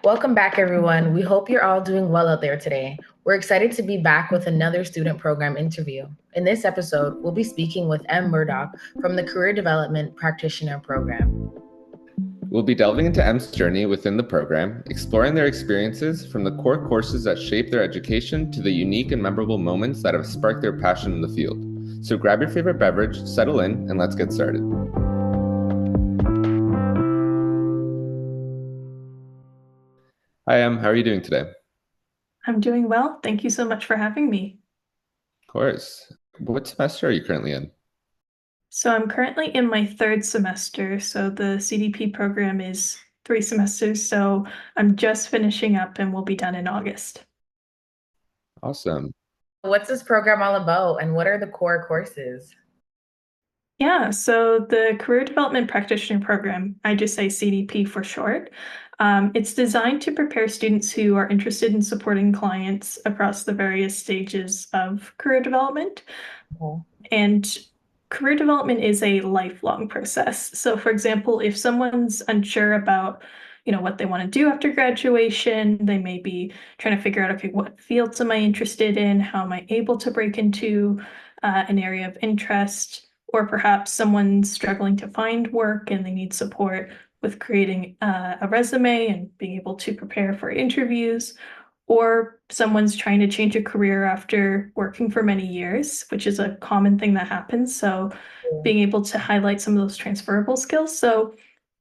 Welcome back, everyone. We hope you're all doing well out there today. We're excited to be back with another student program interview. In this episode, we'll be speaking with Em Murdoch from the Career Development Practitioner program. We'll be delving into Em's journey within the program, exploring their experiences from the core courses that shape their education to the unique and memorable moments that have sparked their passion in the field. So grab your favorite beverage, settle in, and let's get started. Hi, Em. How are you doing today? I'm doing well. Thank you so much for having me. Of course. What semester are you currently in? So I'm currently in my third semester. So the CDP program is 3 semesters. So I'm just finishing up and we'll be done in August. Awesome. What's this program all about, and what are the core courses? Yeah, so the Career Development Practitioner program, I just say CDP for short. It's designed to prepare students who are interested in supporting clients across the various stages of career development. Okay. And career development is a lifelong process. So, for example, if someone's unsure about, what they want to do after graduation, they may be trying to figure out, okay, what fields am I interested in? How am I able to break into an area of interest? Or perhaps someone's struggling to find work and they need support with creating a resume and being able to prepare for interviews, or someone's trying to change a career after working for many years, which is a common thing that happens. So being able to highlight some of those transferable skills. So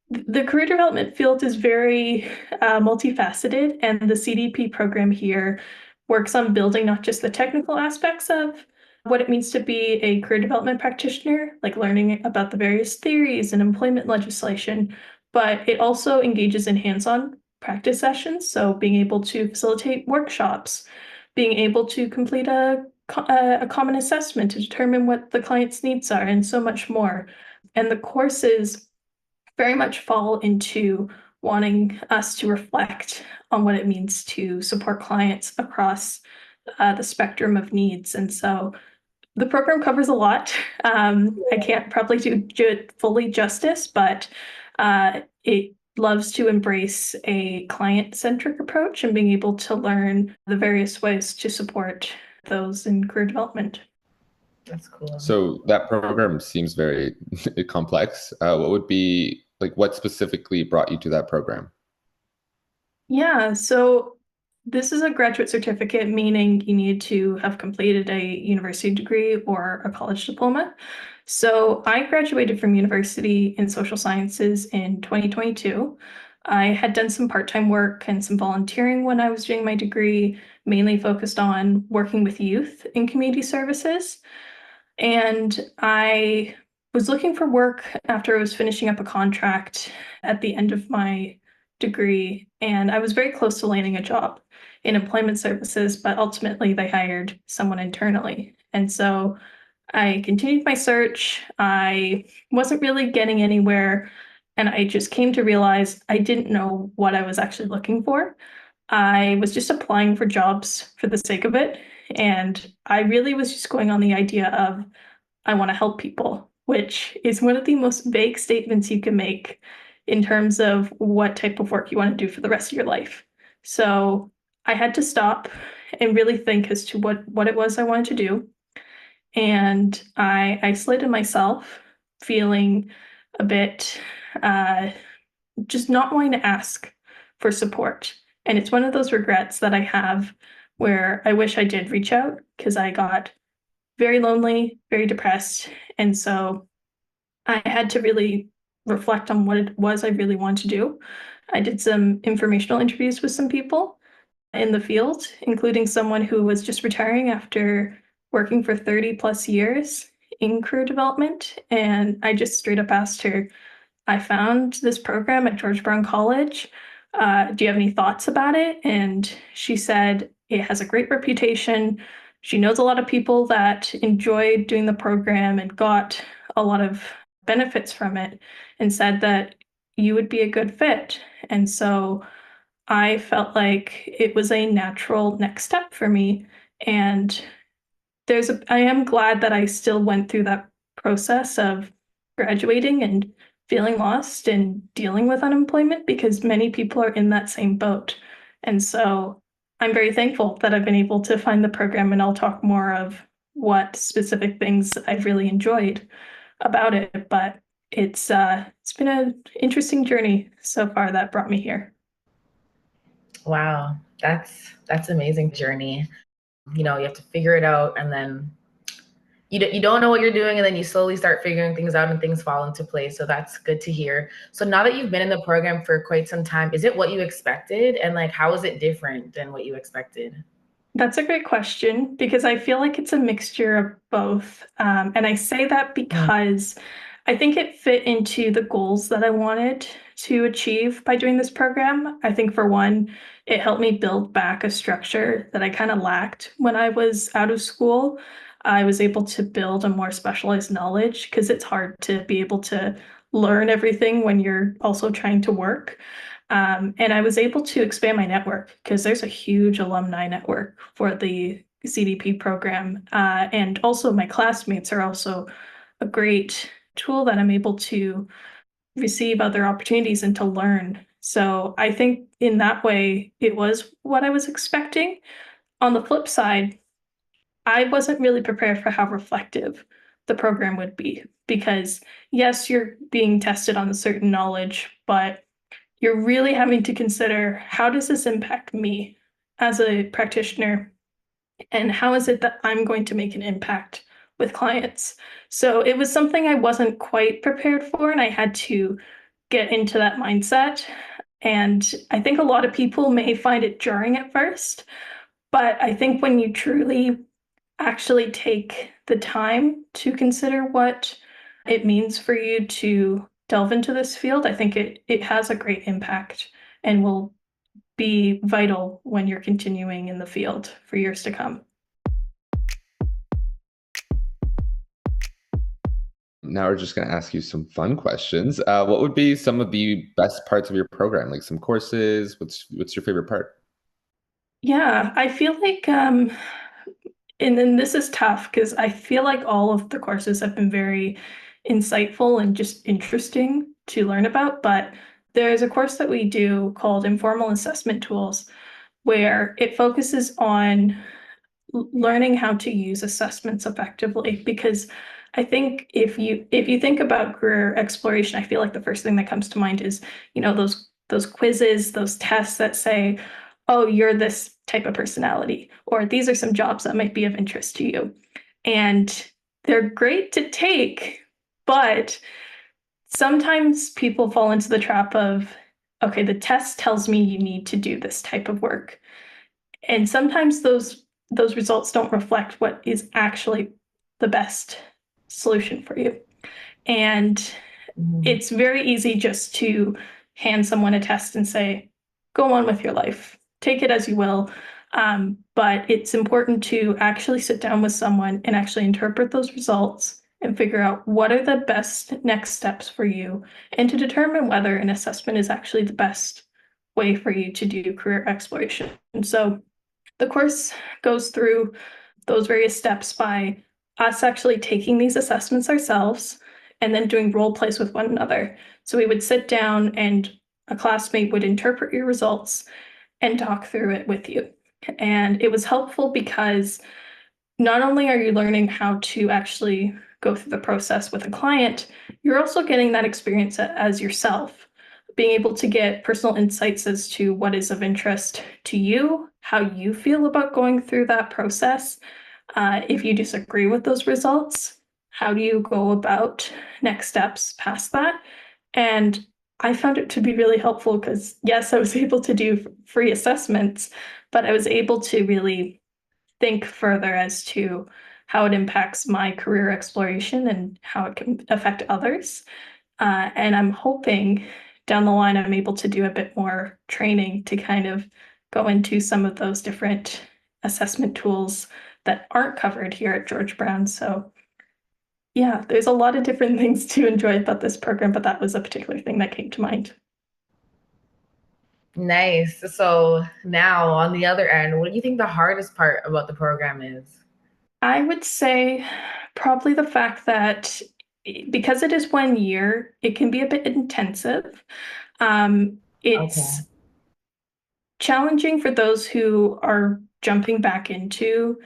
the career development field is very multifaceted, and the CDP program here works on building not just the technical aspects of what it means to be a career development practitioner, like learning about the various theories and employment legislation, but it also engages in hands-on practice sessions. So being able to facilitate workshops, being able to complete a common assessment to determine what the client's needs are, and so much more. And the courses very much fall into wanting us to reflect on what it means to support clients across the spectrum of needs. And so the program covers a lot. I can't probably do it fully justice, but it loves to embrace a client-centric approach and being able to learn the various ways to support those in career development. That's cool. So that program seems very complex. What specifically brought you to that program? Yeah, so this is a graduate certificate, meaning you need to have completed a university degree or a college diploma. So I graduated from university in social sciences in 2022. I had done some part-time work and some volunteering when I was doing my degree, mainly focused on working with youth in community services. And I was looking for work after I was finishing up a contract at the end of my degree, and I was very close to landing a job in employment services, but ultimately they hired someone internally. And so I continued my search. I wasn't really getting anywhere, and I just came to realize I didn't know what I was actually looking for. I was just applying for jobs for the sake of it, and I really was just going on the idea of I want to help people, which is one of the most vague statements you can make in terms of what type of work you want to do for the rest of your life. So I had to stop and really think as to what it was I wanted to do. And I isolated myself, feeling a bit uh, just not wanting to ask for support. And it's one of those regrets that I have where I wish I did reach out because I got very lonely, very depressed. And so I had to really reflect on what it was I really wanted to do. I did some informational interviews with some people in the field, including someone who was just retiring after working for 30 plus years in career development. And I just straight up asked her, I found this program at George Brown College. Do you have any thoughts about it? And she said it has a great reputation. She knows a lot of people that enjoyed doing the program and got a lot of benefits from it, and said that you would be a good fit. And so I felt like it was a natural next step for me. And I am glad that I still went through that process of graduating and feeling lost and dealing with unemployment, because many people are in that same boat. And so I'm very thankful that I've been able to find the program, and I'll talk more of what specific things I've really enjoyed about it. But it's been an interesting journey so far that brought me here. Wow, that's amazing journey. You know, you have to figure it out, and then you don't know what you're doing, and then you slowly start figuring things out and things fall into place. So that's good to hear. So now that you've been in the program for quite some time, is it what you expected? And like, how is it different than what you expected? That's a great question, because I feel like it's a mixture of both. And I say that because I think it fit into the goals that I wanted to achieve by doing this program. I think, for one, it helped me build back a structure that I kind of lacked when I was out of school. I was able to build a more specialized knowledge, because it's hard to be able to learn everything when you're also trying to work. And I was able to expand my network, because there's a huge alumni network for the CDP program. And also, my classmates are also a great tool that I'm able to receive other opportunities and to learn. So I think in that way, it was what I was expecting. On the flip side, I wasn't really prepared for how reflective the program would be, because yes, you're being tested on a certain knowledge, but you're really having to consider, how does this impact me as a practitioner? And how is it that I'm going to make an impact with clients? So it was something I wasn't quite prepared for, and I had to get into that mindset. And I think a lot of people may find it jarring at first, but I think when you truly actually take the time to consider what it means for you to delve into this field, I think it has a great impact and will be vital when you're continuing in the field for years to come. Now we're just going to ask you some fun questions. What would be some of the best parts of your program? Like some courses? What's your favorite part? Yeah, I feel like and then this is tough, because I feel like all of the courses have been very insightful and just interesting to learn about. But there's a course that we do called Informal Assessment Tools, where it focuses on learning how to use assessments effectively. Because I think if you think about career exploration, I feel like the first thing that comes to mind is, those quizzes, those tests that say, oh, you're this type of personality, or these are some jobs that might be of interest to you. And they're great to take, but sometimes people fall into the trap of, okay, the test tells me you need to do this type of work. And sometimes those results don't reflect what is actually the best solution for you. And Mhm. it's very easy just to hand someone a test and say, go on with your life, take it as you will. But it's important to actually sit down with someone and actually interpret those results and figure out what are the best next steps for you, and to determine whether an assessment is actually the best way for you to do career exploration. And so the course goes through those various steps by us actually taking these assessments ourselves and then doing role plays with one another. So we would sit down, and a classmate would interpret your results and talk through it with you. And it was helpful because not only are you learning how to actually go through the process with a client, you're also getting that experience as yourself, being able to get personal insights as to what is of interest to you, how you feel about going through that process. If you disagree with those results, how do you go about next steps past that? And I found it to be really helpful, because yes, I was able to do free assessments, but I was able to really think further as to how it impacts my career exploration and how it can affect others. And I'm hoping down the line I'm able to do a bit more training to kind of go into some of those different assessment tools that aren't covered here at George Brown. So yeah, there's a lot of different things to enjoy about this program, but that was a particular thing that came to mind. Nice. So now on the other end, what do you think the hardest part about the program is? I would say probably the fact that because it is 1 year, it can be a bit intensive. It's challenging for those who are jumping back into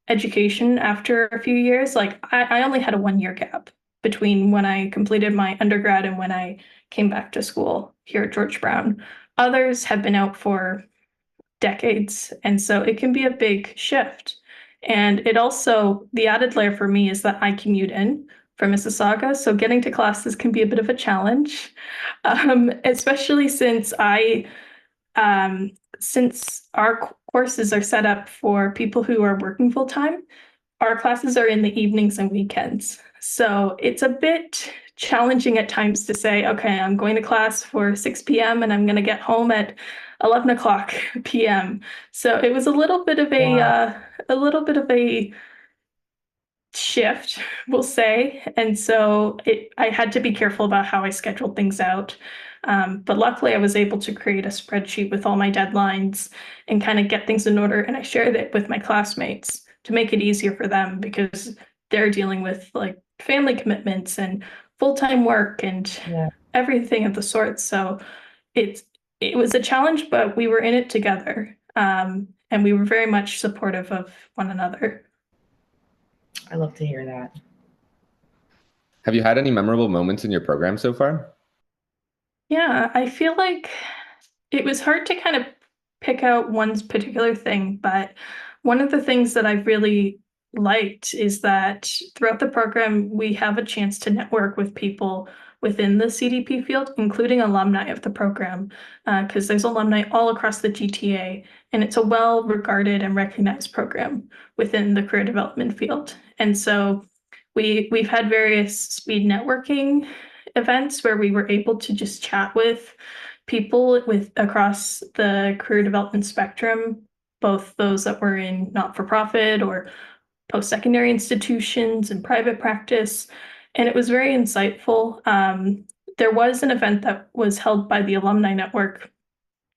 education after a few years. Like I only had a 1 year gap between when I completed my undergrad and when I came back to school here at George Brown. Others have been out for decades, and so it can be a big shift. And it also, the added layer for me is that I commute in from Mississauga, so getting to classes can be a bit of a challenge, especially since our courses are set up for people who are working full time. Our classes are in the evenings and weekends. So it's a bit challenging at times to say, okay, I'm going to class for 6 p.m. and I'm going to get home at 11 o'clock p.m. So it was a little bit of a shift, we'll say. And so I had to be careful about how I scheduled things out. But luckily, I was able to create a spreadsheet with all my deadlines and kind of get things in order. And I shared it with my classmates to make it easier for them because they're dealing with like family commitments and full-time work and everything of the sort. So it was a challenge, but we were in it together. And we were very much supportive of one another. I love to hear that. Have you had any memorable moments in your program so far? Yeah, I feel like it was hard to kind of pick out one particular thing, but one of the things that I've really liked is that throughout the program, we have a chance to network with people within the CDP field, including alumni of the program, because there's alumni all across the GTA, and it's a well-regarded and recognized program within the career development field. And so we've had various speed networking events where we were able to just chat with people with across the career development spectrum, both those that were in not-for-profit or post-secondary institutions and private practice. And it was very insightful. There was an event that was held by the Alumni Network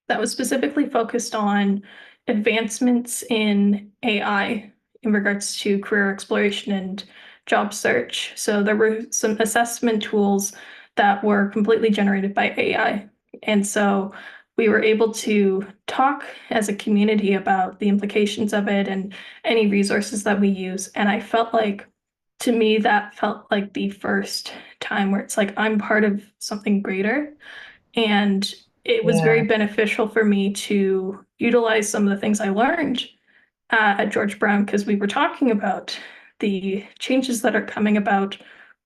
that was specifically focused on advancements in AI in regards to career exploration and job search. So there were some assessment tools that were completely generated by AI. And so we were able to talk as a community about the implications of it and any resources that we use. And I felt like, to me, that felt like the first time where it's like I'm part of something greater. And it was very beneficial for me to utilize some of the things I learned at George Brown because we were talking about the changes that are coming about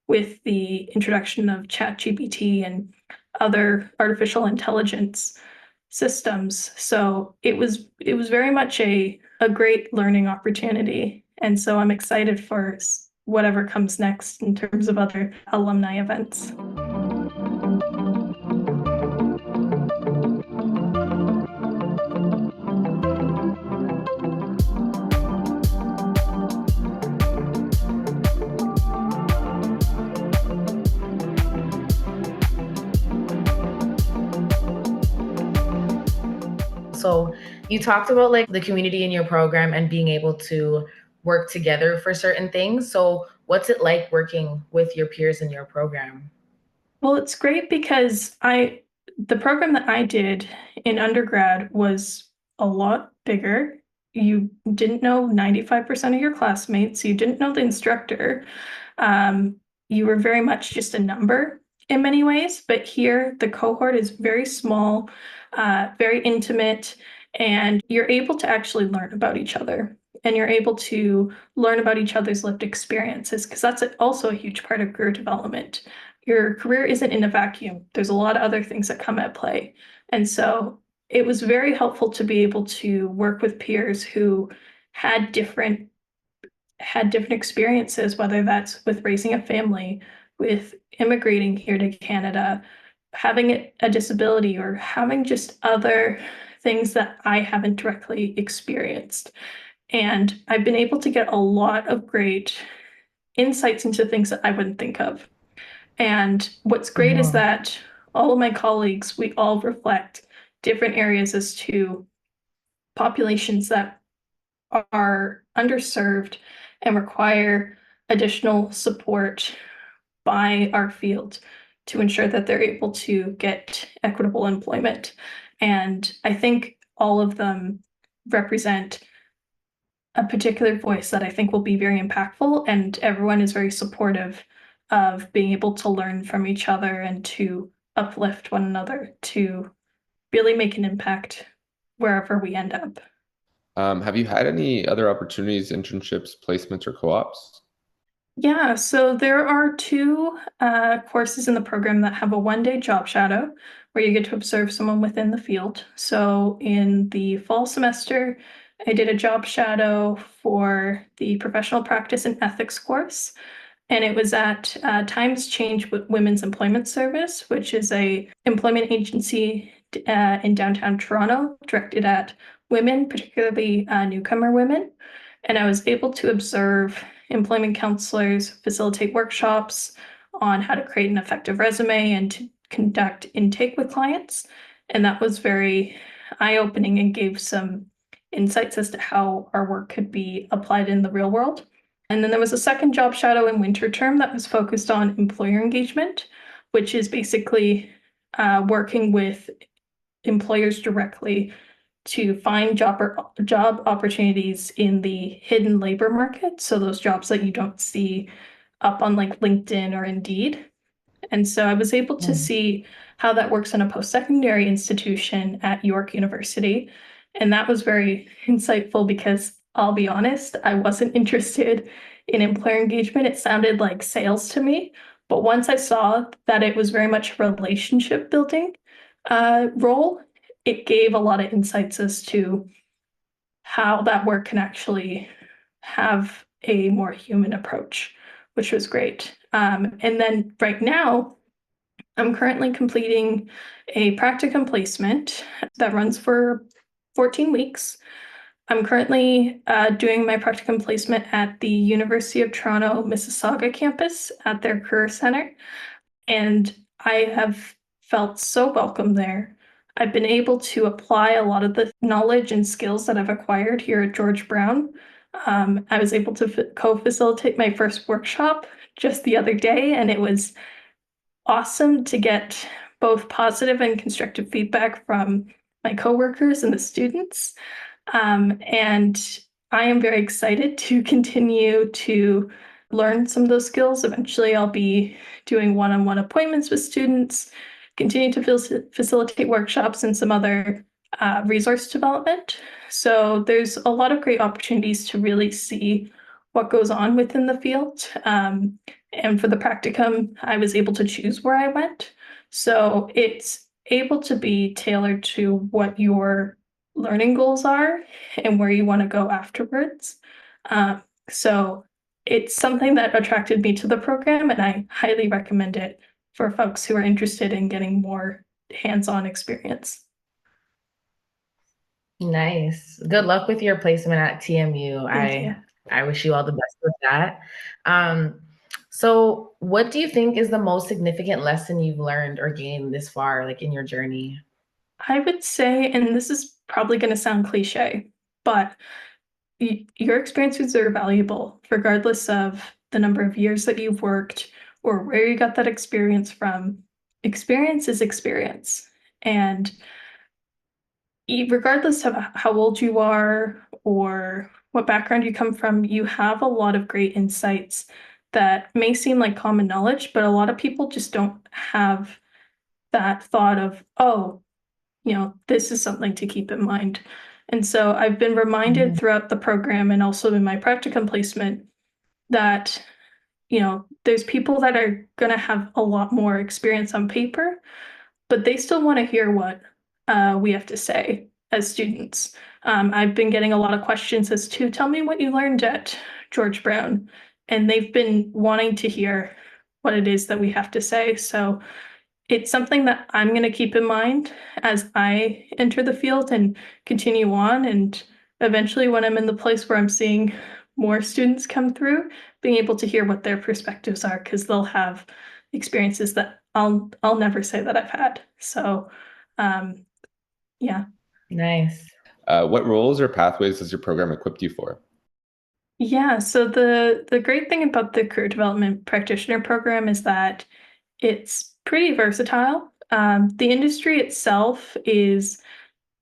with the introduction of ChatGPT and other artificial intelligence systems. So it was very much a great learning opportunity. And so I'm excited for whatever comes next in terms of other alumni events. So you talked about like the community in your program and being able to work together for certain things. So what's it like working with your peers in your program? Well, it's great because the program that I did in undergrad was a lot bigger. You didn't know 95% of your classmates. You didn't know the instructor. You were very much just a number in many ways. But here, the cohort is very small, very intimate, and you're able to actually learn about each other. And you're able to learn about each other's lived experiences, because that's also a huge part of career development. Your career isn't in a vacuum. There's a lot of other things that come at play. And so it was very helpful to be able to work with peers who had different experiences, whether that's with raising a family, with immigrating here to Canada, having a disability, or having just other things that I haven't directly experienced. And I've been able to get a lot of great insights into things that I wouldn't think of. And what's great is that all of my colleagues, we all reflect different areas as to populations that are underserved and require additional support by our field to ensure that they're able to get equitable employment. And I think all of them represent a particular voice that I think will be very impactful, and everyone is very supportive of being able to learn from each other and to uplift one another to really make an impact wherever we end up. Have you had any other opportunities, internships, placements, or co-ops? Yeah, so there are two courses in the program that have a one-day job shadow where you get to observe someone within the field. So in the fall semester, I did a job shadow for the professional practice and ethics course, and it was at Times Change Women's Employment Service, which is a employment agency in downtown Toronto directed at women, particularly newcomer women. And I was able to observe employment counselors facilitate workshops on how to create an effective resume and to conduct intake with clients. And that was very eye-opening and gave some insights as to how our work could be applied in the real world. And then there was a second job shadow in winter term that was focused on employer engagement, which is basically working with employers directly to find job opportunities in the hidden labor market. So those jobs that you don't see up on like LinkedIn or Indeed. And so I was able to see how that works in a post-secondary institution at York University. And that was very insightful because I'll be honest, I wasn't interested in employer engagement. It sounded like sales to me. But once I saw that it was very much a relationship building role, it gave a lot of insights as to how that work can actually have a more human approach, which was great. And then right now, I'm currently completing a practicum placement that runs for 14 weeks. I'm currently doing my practicum placement at the University of Toronto Mississauga campus at their Career Center, and I have felt so welcome there. I've been able to apply a lot of the knowledge and skills that I've acquired here at George Brown. I was able to co-facilitate my first workshop just the other day, and it was awesome to get both positive and constructive feedback from my coworkers and the students. And I am very excited to continue to learn some of those skills. Eventually, I'll be doing one-on-one appointments with students, continue to facilitate workshops and some other resource development. So there's a lot of great opportunities to really see what goes on within the field. And for the practicum, I was able to choose where I went. So it's able to be tailored to what your learning goals are and where you want to go afterwards. So it's something that attracted me to the program, and I highly recommend it for folks who are interested in getting more hands-on experience. Nice. Good luck with your placement at TMU. Thank you. I wish you all the best with that. So what do you think is the most significant lesson you've learned or gained this far, like in your journey? I would say, and this is probably going to sound cliche, but your experiences are valuable regardless of the number of years that you've worked or where you got that experience from. Experience is experience. And regardless of how old you are or what background you come from, you have a lot of great insights that may seem like common knowledge, but a lot of people just don't have that thought of, oh, this is something to keep in mind. And so I've been reminded throughout the program and also in my practicum placement that, there's people that are going to have a lot more experience on paper, but they still want to hear what we have to say as students. I've been getting a lot of questions as to tell me what you learned at George Brown, and they've been wanting to hear what it is that we have to say. So it's something that I'm going to keep in mind as I enter the field and continue on. And eventually, when I'm in the place where I'm seeing more students come through, being able to hear what their perspectives are, because they'll have experiences that I'll never say that I've had. So, yeah. Nice. What roles or pathways has your program equipped you for? Yeah, so the great thing about the Career Development Practitioner program is that it's pretty versatile. The industry itself is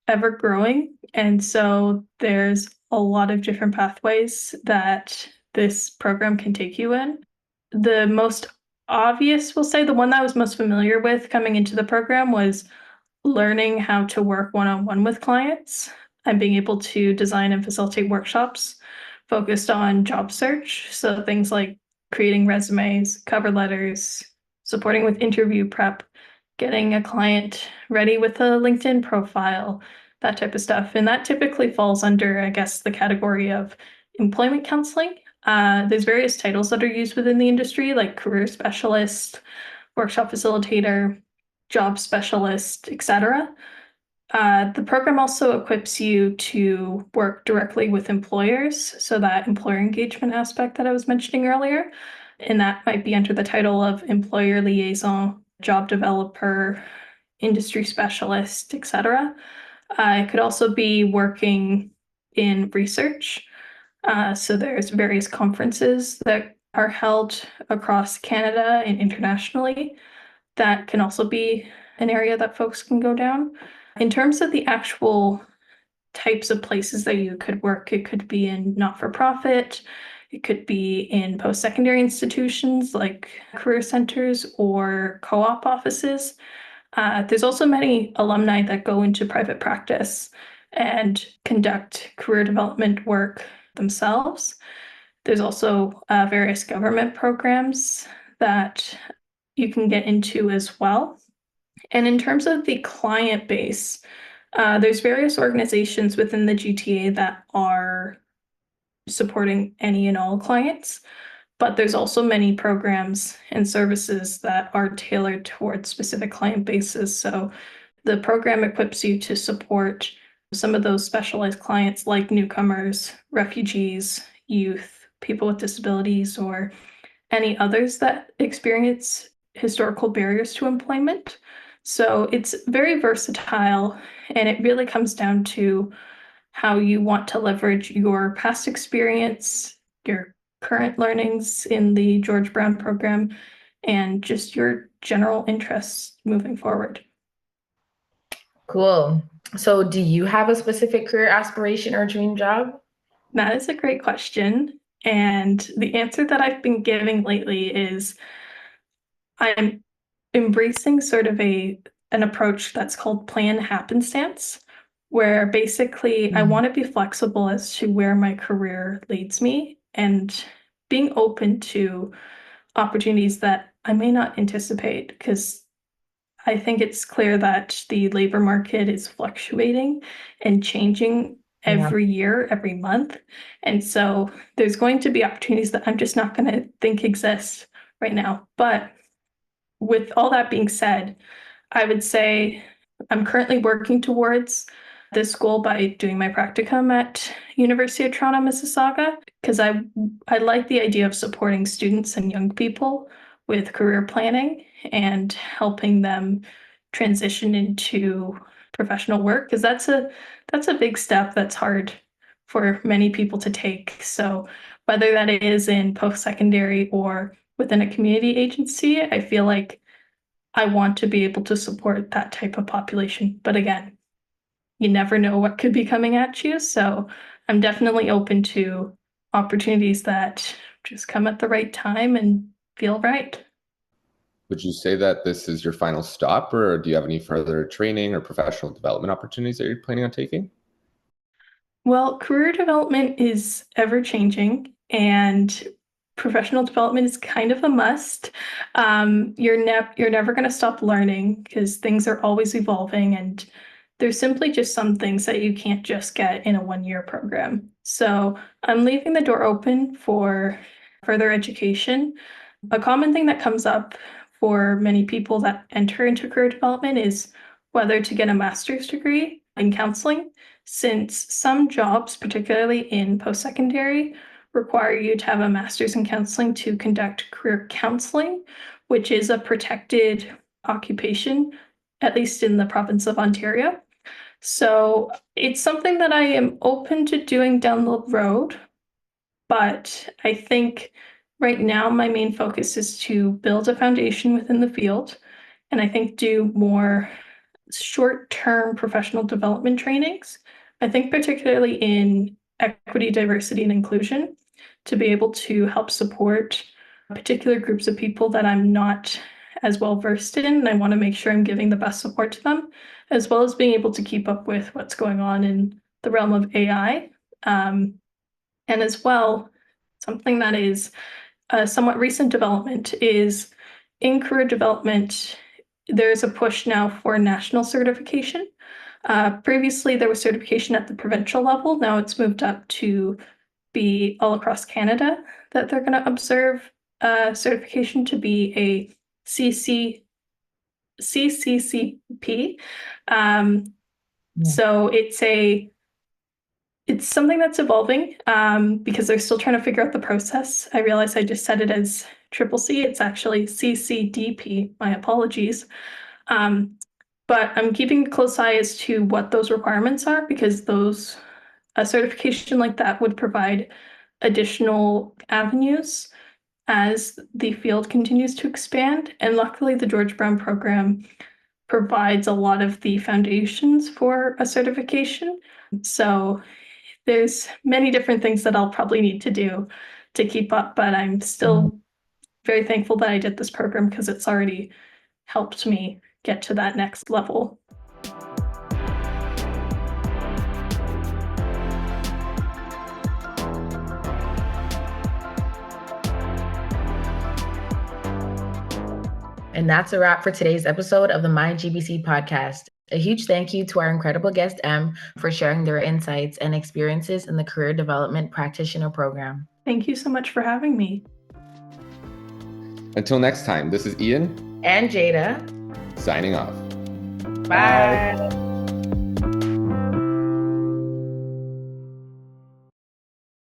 ever growing, and so there's a lot of different pathways that this program can take you in. The most obvious, we'll say, the one that I was most familiar with coming into the program was learning how to work one-on-one with clients and being able to design and facilitate workshops focused on job search. So things like creating resumes, cover letters, supporting with interview prep, getting a client ready with a LinkedIn profile, that type of stuff. And that typically falls under, I guess, the category of employment counseling. There's various titles that are used within the industry, like career specialist, workshop facilitator, job specialist, etc. The program also equips you to work directly with employers, so that employer engagement aspect that I was mentioning earlier, and that might be under the title of employer liaison, job developer, industry specialist, etc. It could also be working in research. So there's various conferences that are held across Canada and internationally that can also be an area that folks can go down. In terms of the actual types of places that you could work, it could be in not-for-profit, it could be in post-secondary institutions like career centers or co-op offices. There's also many alumni that go into private practice and conduct career development work themselves. There's also various government programs that you can get into as well. And in terms of the client base, there's various organizations within the GTA that are supporting any and all clients, but there's also many programs and services that are tailored towards specific client bases. So the program equips you to support some of those specialized clients like newcomers, refugees, youth, people with disabilities, or any others that experience historical barriers to employment. So it's very versatile, and it really comes down to how you want to leverage your past experience, your current learnings in the George Brown program, and just your general interests moving forward. Cool. So, do you have a specific career aspiration or dream job? That is a great question. And the answer that I've been giving lately is I'm embracing sort of an approach that's called plan happenstance, where basically I want to be flexible as to where my career leads me and being open to opportunities that I may not anticipate, because I think it's clear that the labor market is fluctuating and changing Yeah. every year, every month. And so there's going to be opportunities that I'm just not going to think exist right now. But with all that being said, I would say I'm currently working towards this goal by doing my practicum at University of Toronto, Mississauga, because I like the idea of supporting students and young people with career planning and helping them transition into professional work, because that's a big step that's hard for many people to take. So whether that is in post-secondary or within a community agency, I feel like I want to be able to support that type of population. But again, you never know what could be coming at you. So I'm definitely open to opportunities that just come at the right time and feel right. Would you say that this is your final stop, or do you have any further training or professional development opportunities that you're planning on taking? Well, career development is ever changing, and professional development is kind of a must. You're never going to stop learning because things are always evolving, and there's simply just some things that you can't just get in a one-year program. So I'm leaving the door open for further education. A common thing that comes up for many people that enter into career development is whether to get a master's degree in counseling, since some jobs, particularly in post-secondary, require you to have a master's in counseling to conduct career counseling, which is a protected occupation, at least in the province of Ontario. So it's something that I am open to doing down the road, But I think right now my main focus is to build a foundation within the field, and I think do more short-term professional development trainings. I think particularly in equity, diversity, and inclusion, to be able to help support particular groups of people that I'm not as well versed in, and I want to make sure I'm giving the best support to them, as well as being able to keep up with what's going on in the realm of AI. And as well, something that is a somewhat recent development is in career development, there's a push now for national certification. Previously, there was certification at the provincial level. Now it's moved up to be all across Canada that they're going to observe certification to be a CCCP. So it's something that's evolving because they're still trying to figure out the process. I realize I just said it as triple C. It's actually CCDP. My apologies. But I'm keeping a close eye as to what those requirements are, because a certification like that would provide additional avenues as the field continues to expand. And luckily, the George Brown program provides a lot of the foundations for a certification. So there's many different things that I'll probably need to do to keep up, but I'm still very thankful that I did this program because it's already helped me get to that next level. And that's a wrap for today's episode of the My GBC podcast. A huge thank you to our incredible guest, Em, for sharing their insights and experiences in the Career Development Practitioner program. Thank you so much for having me. Until next time, this is Ian and Jada signing off. Bye.